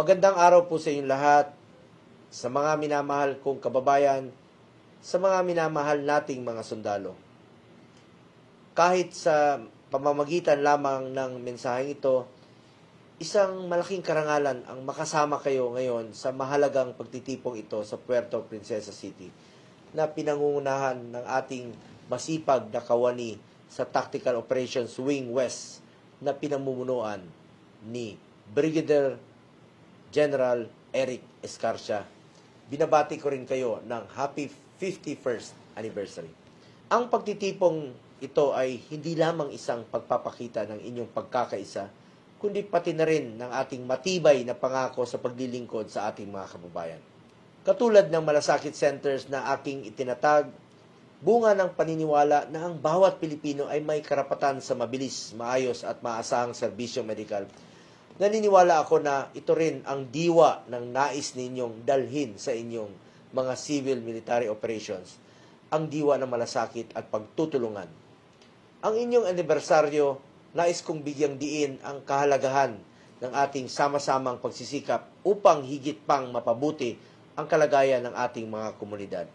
Magandang araw po sa inyong lahat, sa mga minamahal kong kababayan, sa mga minamahal nating mga sundalo. Kahit sa pamamagitan lamang ng mensaheng ito, isang malaking karangalan ang makasama kayo ngayon sa mahalagang pagtitipong ito sa Puerto Princesa City na pinangungunahan ng ating masipag na kawani sa Tactical Operations Wing West na pinamumunuan ni Brigadier General Eric Escarcia. Binabati ko rin kayo ng happy 51st anniversary. Ang pagtitipong ito ay hindi lamang isang pagpapakita ng inyong pagkakaisa, kundi pati na rin ng ating matibay na pangako sa paglilingkod sa ating mga kababayan. Katulad ng malasakit centers na aking itinatag, bunga ng paniniwala na ang bawat Pilipino ay may karapatan sa mabilis, maayos at maasahang serbisyo medikal. Naniniwala ako na ito rin ang diwa ng nais ninyong dalhin sa inyong mga civil-military operations, ang diwa ng malasakit at pagtutulungan. Ang inyong anibersaryo, nais kong bigyang diin ang kahalagahan ng ating sama-samang pagsisikap upang higit pang mapabuti ang kalagayan ng ating mga komunidad.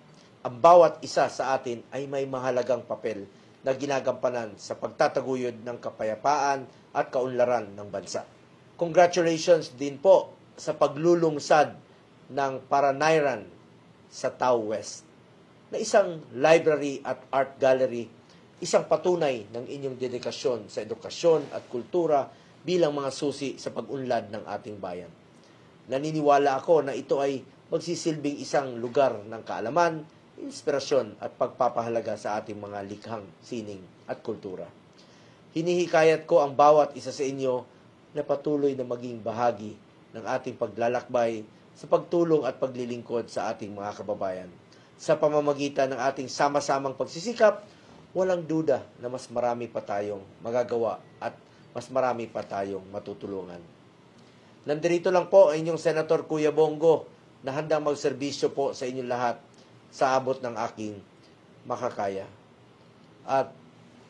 Ang bawat isa sa atin ay may mahalagang papel na ginagampanan sa pagtataguyod ng kapayapaan at kaunlaran ng bansa. Congratulations din po sa paglulungsad ng Paranayran sa Tau West na isang library at art gallery, isang patunay ng inyong dedikasyon sa edukasyon at kultura bilang mga susi sa pag-unlad ng ating bayan. Naniniwala ako na ito ay magsisilbing isang lugar ng kaalaman, inspirasyon at pagpapahalaga sa ating mga likhang sining at kultura. Hinihikayat ko ang bawat isa sa inyo na patuloy na maging bahagi ng ating paglalakbay sa pagtulong at paglilingkod sa ating mga kababayan. Sa pamamagitan ng ating sama-samang pagsisikap, walang duda na mas marami pa tayong magagawa at mas marami pa tayong matutulungan. Nandirito lang po ang inyong Senator Kuya Bongo na handang magserbisyo po sa inyong lahat sa abot ng aking makakaya. At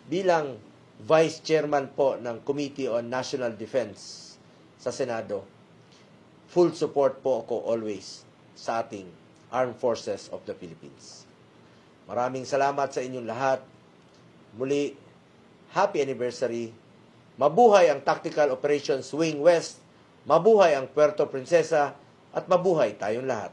bilang Vice Chairman po ng Committee on National Defense sa Senado, full support po ako always sa ating Armed Forces of the Philippines. Maraming salamat sa inyong lahat. Muli, happy anniversary. Mabuhay ang Tactical Operations Wing West, mabuhay ang Puerto Princesa, at mabuhay tayong lahat.